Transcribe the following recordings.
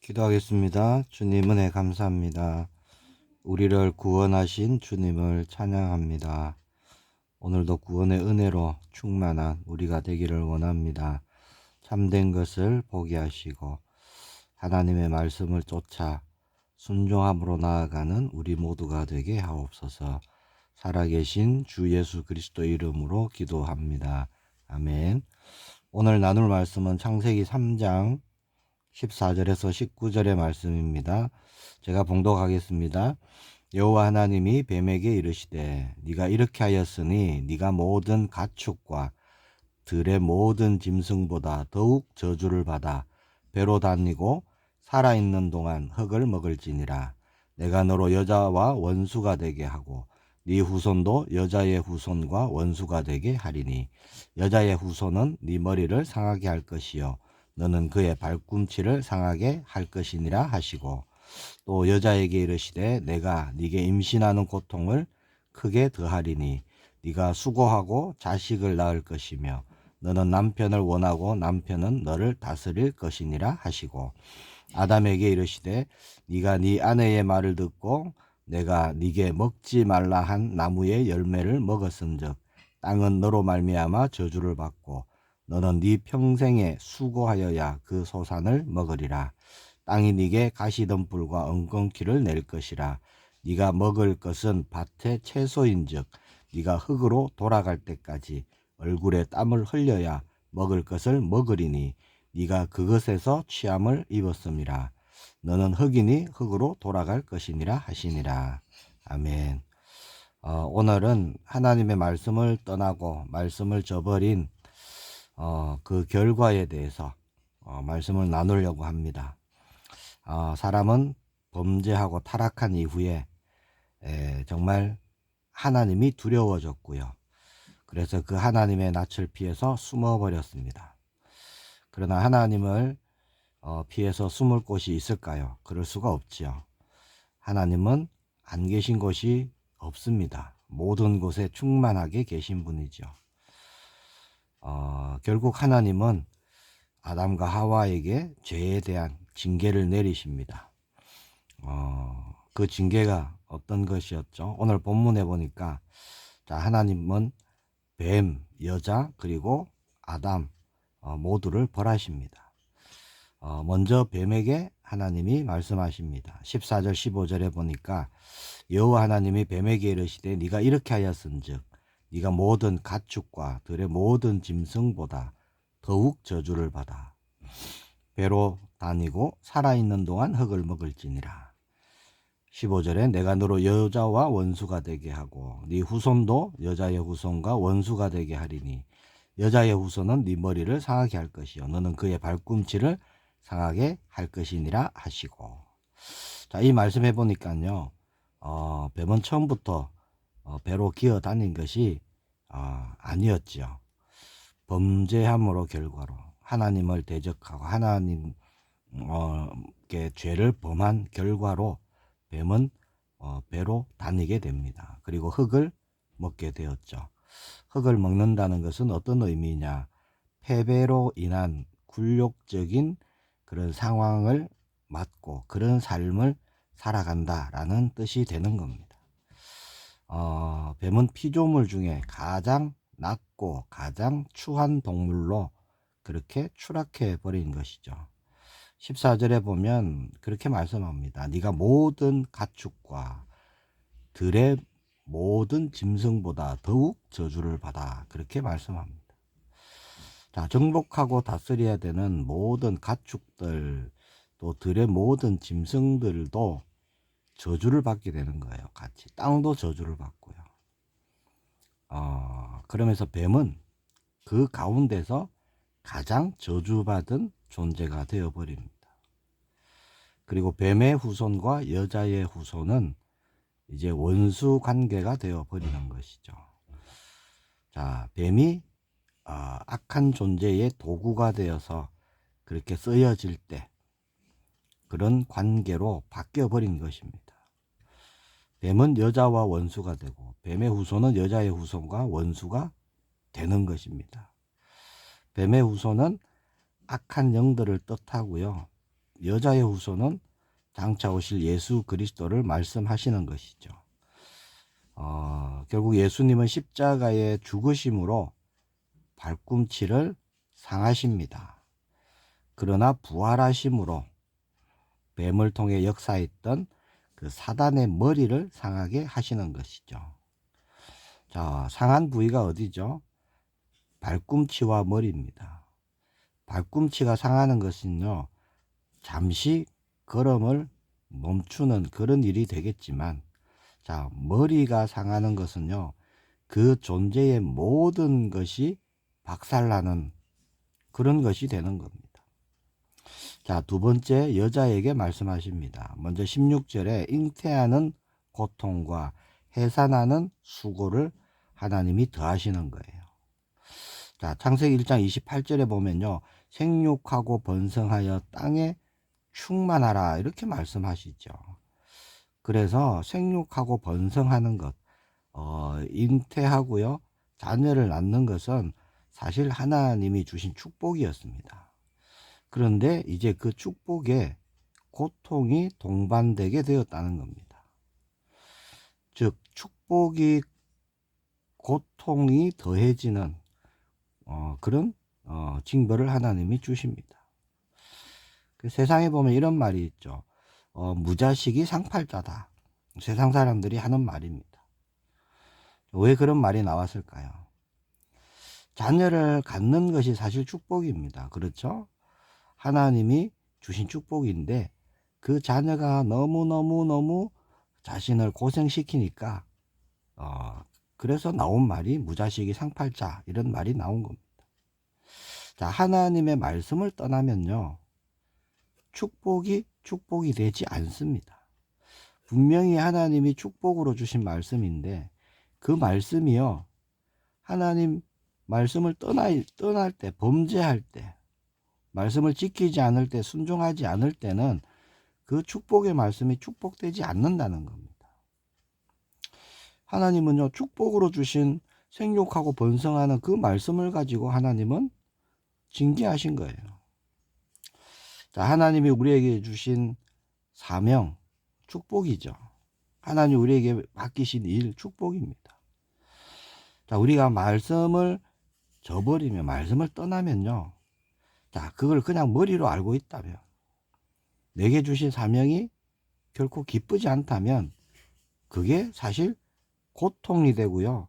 기도하겠습니다. 주님 은혜 감사합니다. 우리를 구원하신 주님을 찬양합니다. 오늘도 구원의 은혜로 충만한 우리가 되기를 원합니다. 참된 것을 보게 하시고 하나님의 말씀을 쫓아 순종함으로 나아가는 우리 모두가 되게 하옵소서. 살아계신 주 예수 그리스도 이름으로 기도합니다. 아멘. 오늘 나눌 말씀은 창세기 3장 14절에서 19절의 말씀입니다. 제가 봉독하겠습니다. 여호와 하나님이 뱀에게 이르시되 네가 이렇게 하였으니 네가 모든 가축과 들의 모든 짐승보다 더욱 저주를 받아 배로 다니고 살아있는 동안 흙을 먹을지니라. 내가 너로 여자와 원수가 되게 하고 네 후손도 여자의 후손과 원수가 되게 하리니 여자의 후손은 네 머리를 상하게 할 것이요 너는 그의 발꿈치를 상하게 할 것이니라 하시고 또 여자에게 이르시되 내가 네게 임신하는 고통을 크게 더하리니 네가 수고하고 자식을 낳을 것이며 너는 남편을 원하고 남편은 너를 다스릴 것이니라 하시고 아담에게 이르시되 네가 네 아내의 말을 듣고 내가 네게 먹지 말라 한 나무의 열매를 먹었은즉 땅은 너로 말미암아 저주를 받고 너는 네 평생에 수고하여야 그 소산을 먹으리라. 땅이 네게 가시덤불과 엉겅퀴를 낼 것이라. 네가 먹을 것은 밭의 채소인즉 네가 흙으로 돌아갈 때까지 얼굴에 땀을 흘려야 먹을 것을 먹으리니 네가 그것에서 취함을 입었음이라. 너는 흙이니 흙으로 돌아갈 것이니라 하시니라. 아멘. 오늘은 하나님의 말씀을 떠나고 말씀을 저버린 그 결과에 대해서 말씀을 나누려고 합니다. 사람은 범죄하고 타락한 이후에 정말 하나님이 두려워졌고요. 그래서 그 하나님의 낯을 피해서 숨어버렸습니다. 그러나 하나님을 피해서 숨을 곳이 있을까요? 그럴 수가 없지요. 하나님은 안 계신 곳이 없습니다. 모든 곳에 충만하게 계신 분이죠. 결국 하나님은 아담과 하와에게 죄에 대한 징계를 내리십니다. 그 징계가 어떤 것이었죠? 오늘 본문에 보니까 하나님은 뱀, 여자 그리고 아담 모두를 벌하십니다. 먼저 뱀에게 하나님이 말씀하십니다. 14절 15절에 보니까 여호와 하나님이 뱀에게 이르시되 네가 이렇게 하였은즉 네가 모든 가축과 들의 모든 짐승보다 더욱 저주를 받아 배로 다니고 살아있는 동안 흙을 먹을지니라. 15절에 내가 너로 여자와 원수가 되게 하고 네 후손도 여자의 후손과 원수가 되게 하리니 여자의 후손은 네 머리를 상하게 할 것이요 너는 그의 발꿈치를 상하게 할 것이니라 하시고. 이 말씀 해보니까요, 뱀은 처음부터 배로 기어 다닌 것이 아니었지요. 범죄함으로 결과로 하나님을 대적하고 하나님께 죄를 범한 결과로 뱀은 배로 다니게 됩니다. 그리고 흙을 먹게 되었죠. 흙을 먹는다는 것은 어떤 의미냐? 패배로 인한 굴욕적인 그런 상황을 맞고 그런 삶을 살아간다라는 뜻이 되는 겁니다. 뱀은 피조물 중에 가장 낮고 가장 추한 동물로 그렇게 추락해 버린 것이죠. 14절에 보면 그렇게 말씀합니다. 네가 모든 가축과 들의 모든 짐승보다 더욱 저주를 받아. 그렇게 말씀합니다. 정복하고 다스려야 되는 모든 가축들 또 들의 모든 짐승들도 저주를 받게 되는 거예요. 같이 땅도 저주를 받고요. 그러면서 뱀은 그 가운데서 가장 저주받은 존재가 되어버립니다. 그리고 뱀의 후손과 여자의 후손은 이제 원수 관계가 되어버리는 것이죠. 뱀이 악한 존재의 도구가 되어서 그렇게 쓰여질 때 그런 관계로 바뀌어버린 것입니다. 뱀은 여자와 원수가 되고 뱀의 후손은 여자의 후손과 원수가 되는 것입니다. 뱀의 후손은 악한 영들을 뜻하고요. 여자의 후손은 장차 오실 예수 그리스도를 말씀하시는 것이죠. 결국 예수님은 십자가의 죽으심으로 발꿈치를 상하십니다. 그러나 부활하심으로 뱀을 통해 역사했던 그 사단의 머리를 상하게 하시는 것이죠. 자, 상한 부위가 어디죠? 발꿈치와 머리입니다. 발꿈치가 상하는 것은요, 잠시 걸음을 멈추는 그런 일이 되겠지만, 자, 머리가 상하는 것은요, 그 존재의 모든 것이 박살나는 그런 것이 되는 겁니다. 자, 두 번째, 여자에게 말씀하십니다. 먼저 16절에 잉태하는 고통과 해산하는 수고를 하나님이 더하시는 거예요. 자, 창세기 1장 28절에 보면요, 생육하고 번성하여 땅에 충만하라 이렇게 말씀하시죠. 그래서 생육하고 번성하는 것, 잉태하고요, 자녀를 낳는 것은 사실 하나님이 주신 축복이었습니다. 그런데 이제 그 축복에 고통이 동반되게 되었다는 겁니다. 즉, 축복이 고통이 더해지는 그런 징벌을 하나님이 주십니다. 그 세상에 보면 이런 말이 있죠. 무자식이 상팔자다. 세상 사람들이 하는 말입니다. 왜 그런 말이 나왔을까요? 자녀를 갖는 것이 사실 축복입니다. 그렇죠? 하나님이 주신 축복인데 그 자녀가 너무 자신을 고생시키니까 그래서 나온 말이 무자식이 상팔자 이런 말이 나온 겁니다. 자, 하나님의 말씀을 떠나면요, 축복이 되지 않습니다. 분명히 하나님이 축복으로 주신 말씀인데 그 말씀이요, 하나님 말씀을 떠날 때, 범죄할 때, 말씀을 지키지 않을 때, 순종하지 않을 때는 그 축복의 말씀이 축복되지 않는다는 겁니다. 하나님은요, 축복으로 주신 생육하고 번성하는 그 말씀을 가지고 하나님은 징계하신 거예요. 자, 하나님이 우리에게 주신 사명, 축복이죠. 하나님 우리에게 맡기신 일, 축복입니다. 자, 우리가 말씀을 저버리면, 말씀을 떠나면요, 자, 그걸 그냥 머리로 알고 있다면, 내게 주신 사명이 결코 기쁘지 않다면 그게 사실 고통이 되고요,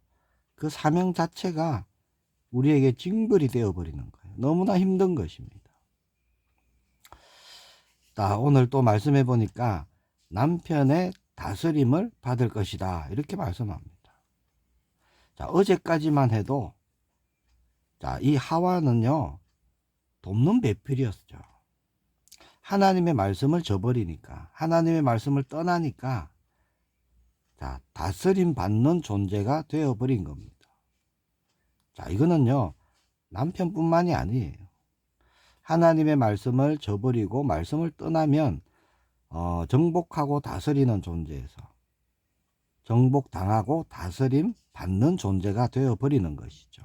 그 사명 자체가 우리에게 징벌이 되어버리는 거예요. 너무나 힘든 것입니다. 자, 오늘 또 말씀해 보니까 남편의 다스림을 받을 것이다 이렇게 말씀합니다. 자, 어제까지만 해도 자, 이 하와는요, 돕는 배필이었죠. 하나님의 말씀을 저버리니까, 하나님의 말씀을 떠나니까, 자, 다스림 받는 존재가 되어버린 겁니다. 자, 이거는요, 남편뿐만이 아니에요. 하나님의 말씀을 저버리고 말씀을 떠나면 정복하고 다스리는 존재에서 정복당하고 다스림 받는 존재가 되어버리는 것이죠.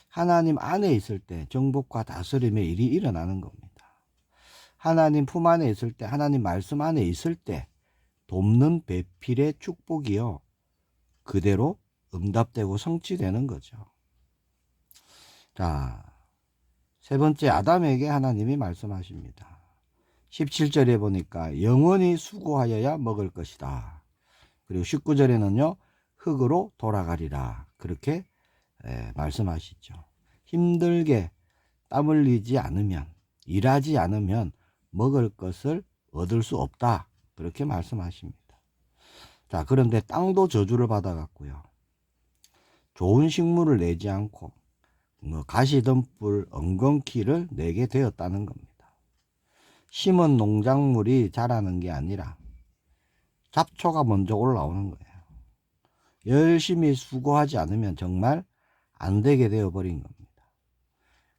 하나님 안에 있을 때 정복과 다스림의 일이 일어나는 겁니다. 하나님 품 안에 있을 때, 하나님 말씀 안에 있을 때 돕는 배필의 축복이요, 그대로 응답되고 성취되는 거죠. 자, 세 번째, 아담에게 하나님이 말씀하십니다. 17절에 보니까 영원히 수고하여야 먹을 것이다. 그리고 19절에는요, 흙으로 돌아가리라. 그렇게 말씀하시죠. 힘들게 땀 흘리지 않으면, 일하지 않으면 먹을 것을 얻을 수 없다. 그렇게 말씀하십니다. 자, 그런데 땅도 저주를 받아갔고요, 좋은 식물을 내지 않고 가시덤불 엉겅퀴를 내게 되었다는 겁니다. 심은 농작물이 자라는 게 아니라 잡초가 먼저 올라오는 거예요. 열심히 수고하지 않으면 정말 안 되게 되어버린 겁니다.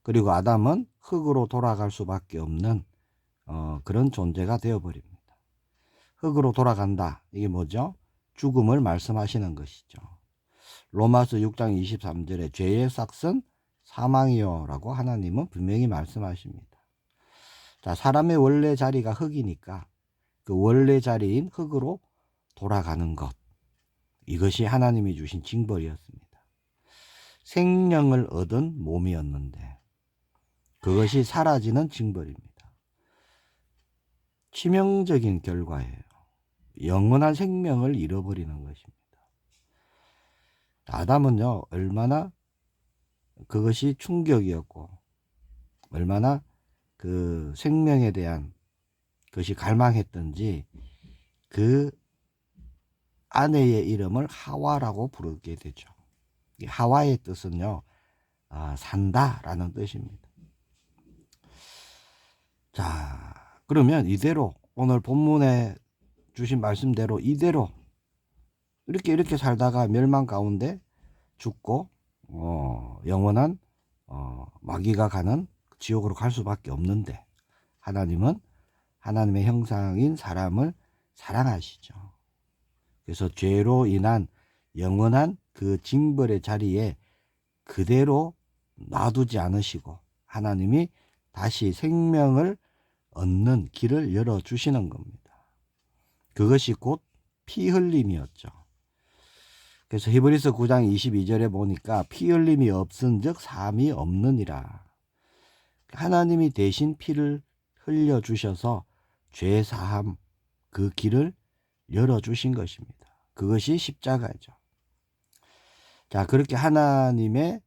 그리고 아담은 흙으로 돌아갈 수밖에 없는 그런 존재가 되어버립니다. 흙으로 돌아간다. 이게 뭐죠? 죽음을 말씀하시는 것이죠. 로마서 6장 23절에 죄의 삭은 사망이요 라고 하나님은 분명히 말씀하십니다. 자, 사람의 원래 자리가 흙이니까 그 원래 자리인 흙으로 돌아가는 것. 이것이 하나님이 주신 징벌이었습니다. 생명을 얻은 몸이었는데 그것이 사라지는 징벌입니다. 치명적인 결과예요. 영원한 생명을 잃어버리는 것입니다. 아담은요, 얼마나 그것이 충격이었고, 얼마나 그 생명에 대한 것이 갈망했던지, 그 아내의 이름을 하와라고 부르게 되죠. 하와의 뜻은요, 산다라는 뜻입니다. 자, 그러면 이대로 오늘 본문에 주신 말씀대로 이대로 이렇게 살다가 멸망 가운데 죽고 영원한 마귀가 가는 지옥으로 갈 수밖에 없는데, 하나님은 하나님의 형상인 사람을 사랑하시죠. 그래서 죄로 인한 영원한 그 징벌의 자리에 그대로 놔두지 않으시고 하나님이 다시 생명을 얻는 길을 열어주시는 겁니다. 그것이 곧 피 흘림이었죠. 그래서 히브리서 9장 22절에 보니까 피 흘림이 없은즉 사함이 없느니라. 하나님이 대신 피를 흘려주셔서 죄 사함 그 길을 열어주신 것입니다. 그것이 십자가죠. 자, 그렇게 하나님은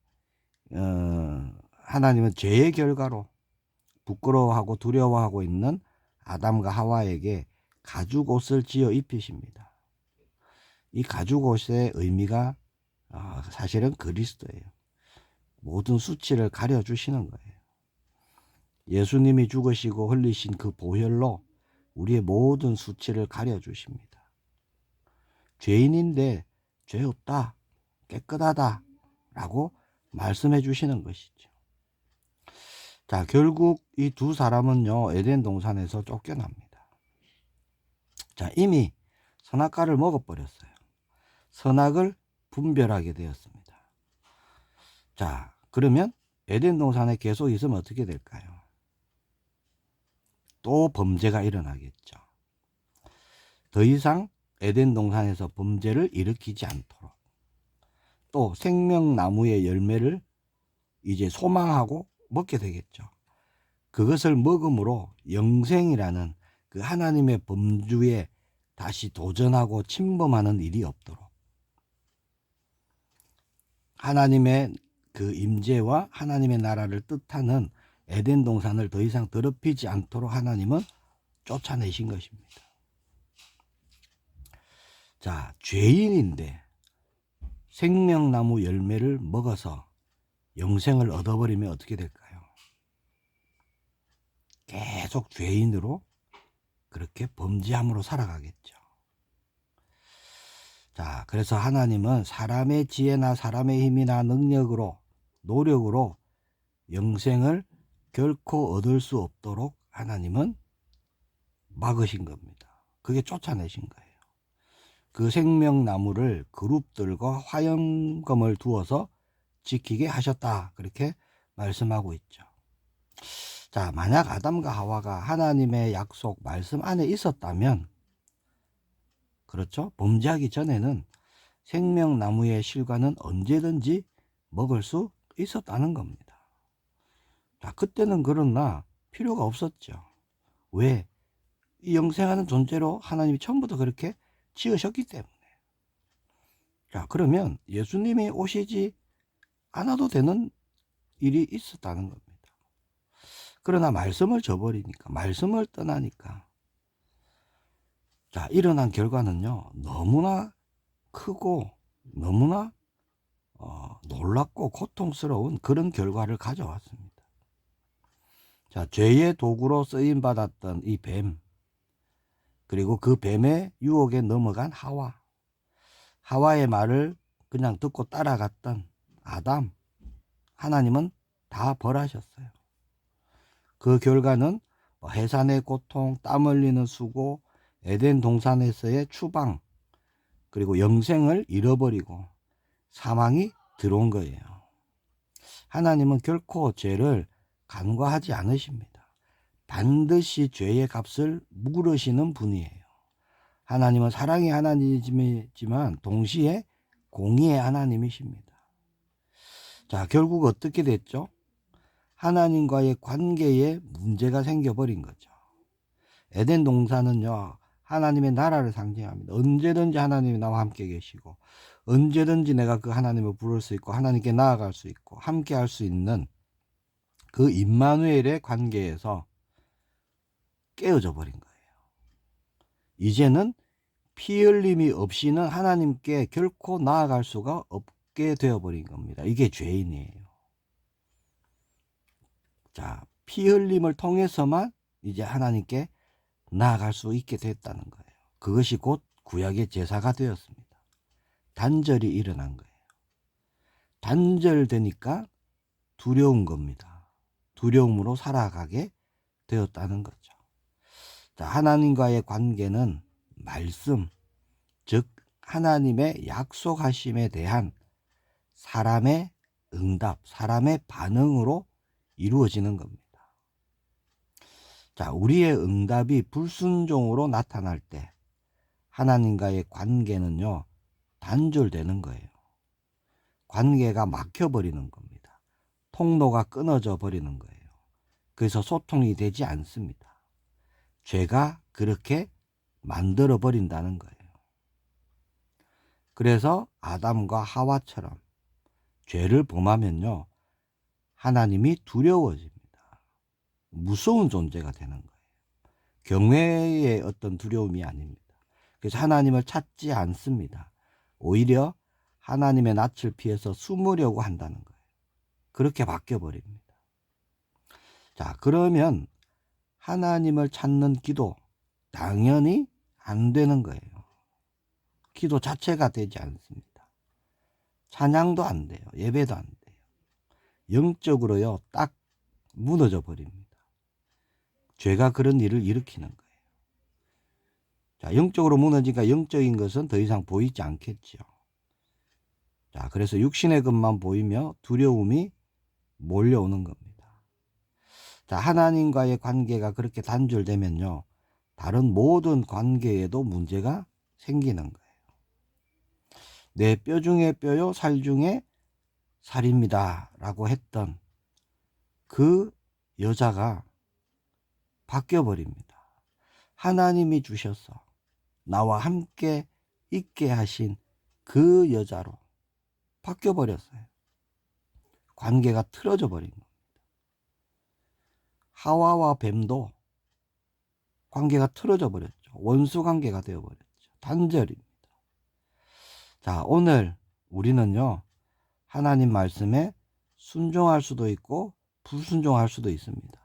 죄의 결과로 부끄러워하고 두려워하고 있는 아담과 하와에게 가죽옷을 지어 입히십니다. 이 가죽옷의 의미가 사실은 그리스도예요. 모든 수치를 가려주시는 거예요. 예수님이 죽으시고 흘리신 그 보혈로 우리의 모든 수치를 가려주십니다. 죄인인데 죄 없다, 깨끗하다 라고 말씀해 주시는 것이죠. 자, 결국 이 두 사람은요, 에덴 동산에서 쫓겨납니다. 자, 이미 선악과를 먹어버렸어요. 선악을 분별하게 되었습니다. 자, 그러면 에덴 동산에 계속 있으면 어떻게 될까요? 또 범죄가 일어나겠죠. 더 이상 에덴 동산에서 범죄를 일으키지 않도록, 또 생명나무의 열매를 이제 소망하고 먹게 되겠죠. 그것을 먹음으로 영생이라는 그 하나님의 범주에 다시 도전하고 침범하는 일이 없도록, 하나님의 그 임재와 하나님의 나라를 뜻하는 에덴 동산을 더 이상 더럽히지 않도록 하나님은 쫓아내신 것입니다. 자, 죄인인데 생명나무 열매를 먹어서 영생을 얻어버리면 어떻게 될까요? 계속 죄인으로 그렇게 범죄함으로 살아가겠죠. 자, 그래서 하나님은 사람의 지혜나 사람의 힘이나 능력으로, 노력으로 영생을 결코 얻을 수 없도록 하나님은 막으신 겁니다. 그게 쫓아내신 거예요. 그 생명나무를 그룹들과 화영검을 두어서 지키게 하셨다, 그렇게 말씀하고 있죠. 자, 만약 아담과 하와가 하나님의 약속 말씀 안에 있었다면, 그렇죠? 범죄하기 전에는 생명나무의 실과는 언제든지 먹을 수 있었다는 겁니다. 자, 그때는 그러나 필요가 없었죠. 왜? 이 영생하는 존재로 하나님이 처음부터 그렇게 지으셨기 때문에. 자, 그러면 예수님이 오시지 않아도 되는 일이 있었다는 겁니다. 그러나 말씀을 저버리니까, 말씀을 떠나니까, 자, 일어난 결과는요, 너무나 크고 너무나 놀랍고 고통스러운 그런 결과를 가져왔습니다. 자, 죄의 도구로 쓰임 받았던 이 뱀, 그리고 그 뱀의 유혹에 넘어간 하와, 하와의 말을 그냥 듣고 따라갔던 아담, 하나님은 다 벌하셨어요. 그 결과는 해산의 고통, 땀 흘리는 수고, 에덴 동산에서의 추방, 그리고 영생을 잃어버리고 사망이 들어온 거예요. 하나님은 결코 죄를 간과하지 않으십니다. 반드시 죄의 값을 물으시는 분이에요. 하나님은 사랑의 하나님이지만 동시에 공의의 하나님이십니다. 자, 결국 어떻게 됐죠? 하나님과의 관계에 문제가 생겨버린 거죠. 에덴 동산은요, 하나님의 나라를 상징합니다. 언제든지 하나님이 나와 함께 계시고, 언제든지 내가 그 하나님을 부를 수 있고, 하나님께 나아갈 수 있고, 함께 할 수 있는 그 임마누엘의 관계에서 깨어져 버린 거예요. 이제는 피 흘림이 없이는 하나님께 결코 나아갈 수가 없게 되어버린 겁니다. 이게 죄인이에요. 자, 피 흘림을 통해서만 이제 하나님께 나아갈 수 있게 됐다는 거예요. 그것이 곧 구약의 제사가 되었습니다. 단절이 일어난 거예요. 단절되니까 두려운 겁니다. 두려움으로 살아가게 되었다는 거죠. 자, 하나님과의 관계는 말씀, 즉 하나님의 약속하심에 대한 사람의 응답, 사람의 반응으로 이루어지는 겁니다. 자, 우리의 응답이 불순종으로 나타날 때 하나님과의 관계는요, 단절되는 거예요. 관계가 막혀버리는 겁니다. 통로가 끊어져 버리는 거예요. 그래서 소통이 되지 않습니다. 죄가 그렇게 만들어 버린다는 거예요. 그래서 아담과 하와처럼 죄를 범하면요, 하나님이 두려워집니다. 무서운 존재가 되는 거예요. 경외의 어떤 두려움이 아닙니다. 그래서 하나님을 찾지 않습니다. 오히려 하나님의 낯을 피해서 숨으려고 한다는 거예요. 그렇게 바뀌어버립니다. 자, 그러면 하나님을 찾는 기도 당연히 안 되는 거예요. 기도 자체가 되지 않습니다. 찬양도 안 돼요. 예배도 안 돼요. 영적으로요, 딱 무너져 버립니다. 죄가 그런 일을 일으키는 거예요. 자, 영적으로 무너지니까 영적인 것은 더 이상 보이지 않겠죠. 자, 그래서 육신의 것만 보이며 두려움이 몰려오는 겁니다. 자, 하나님과의 관계가 그렇게 단절되면요, 다른 모든 관계에도 문제가 생기는 거예요. 내 뼈 중에 뼈요, 살 중에 살입니다 라고 했던 그 여자가 바뀌어버립니다. 하나님이 주셔서 나와 함께 있게 하신 그 여자로 바뀌어버렸어요. 관계가 틀어져 버린 겁니다. 하와와 뱀도 관계가 틀어져 버렸죠. 원수 관계가 되어버렸죠. 단절입니다. 자, 오늘 우리는요, 하나님 말씀에 순종할 수도 있고 불순종할 수도 있습니다.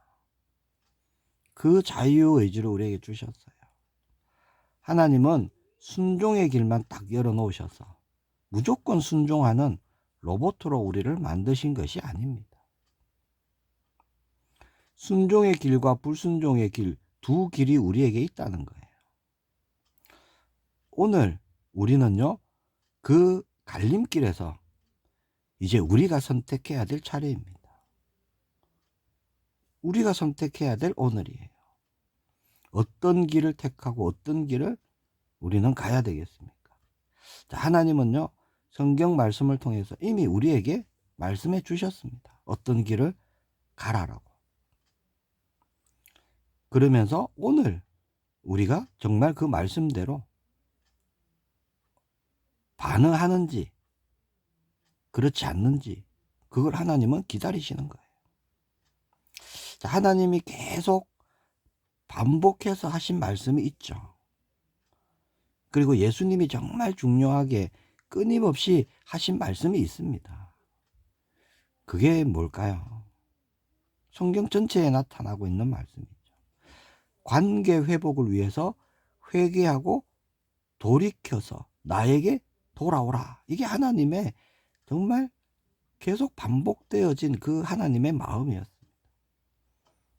그 자유의지를 우리에게 주셨어요. 하나님은 순종의 길만 딱 열어놓으셔서 무조건 순종하는 로봇으로 우리를 만드신 것이 아닙니다. 순종의 길과 불순종의 길, 두 길이 우리에게 있다는 거예요. 오늘 우리는요, 그 갈림길에서 이제 우리가 선택해야 될 차례입니다. 우리가 선택해야 될 오늘이에요. 어떤 길을 택하고 어떤 길을 우리는 가야 되겠습니까? 자, 하나님은요, 성경 말씀을 통해서 이미 우리에게 말씀해 주셨습니다. 어떤 길을 가라라고. 그러면서 오늘 우리가 정말 그 말씀대로 반응하는지 그렇지 않는지 그걸 하나님은 기다리시는 거예요. 자, 하나님이 계속 반복해서 하신 말씀이 있죠. 그리고 예수님이 정말 중요하게 끊임없이 하신 말씀이 있습니다. 그게 뭘까요? 성경 전체에 나타나고 있는 말씀이죠. 관계 회복을 위해서 회개하고 돌이켜서 나에게 돌아오라. 이게 하나님의 정말 계속 반복되어진 그 하나님의 마음이었습니다.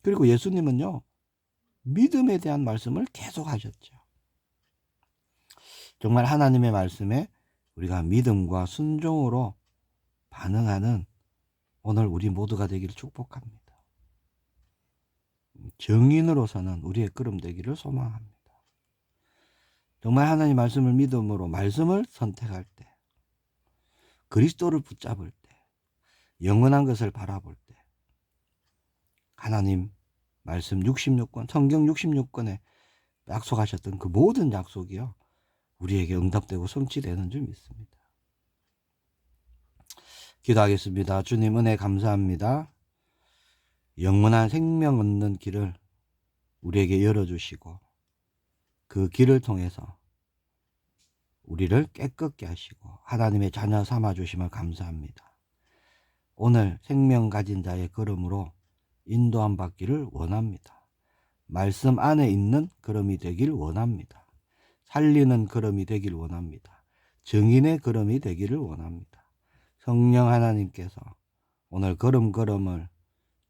그리고 예수님은요, 믿음에 대한 말씀을 계속 하셨죠. 정말 하나님의 말씀에 우리가 믿음과 순종으로 반응하는 오늘 우리 모두가 되기를 축복합니다. 정인으로서는 우리의 걸음 되기를 소망합니다. 정말 하나님 말씀을 믿음으로 말씀을 선택할 때, 그리스도를 붙잡을 때, 영원한 것을 바라볼 때, 하나님 말씀 66권, 성경 66권에 약속하셨던 그 모든 약속이요, 우리에게 응답되고 성취되는 줄 믿습니다. 기도하겠습니다. 주님 은혜 감사합니다. 영원한 생명 얻는 길을 우리에게 열어주시고 그 길을 통해서 우리를 깨끗게 하시고 하나님의 자녀 삼아주심을 감사합니다. 오늘 생명 가진 자의 걸음으로 인도함 받기를 원합니다. 말씀 안에 있는 걸음이 되길 원합니다. 살리는 걸음이 되길 원합니다. 정인의 걸음이 되기를 원합니다. 성령 하나님께서 오늘 걸음걸음을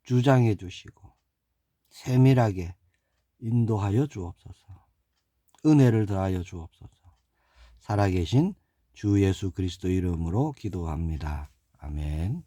주장해 주시고 세밀하게 인도하여 주옵소서. 은혜를 더하여 주옵소서. 살아계신 주 예수 그리스도 이름으로 기도합니다. 아멘.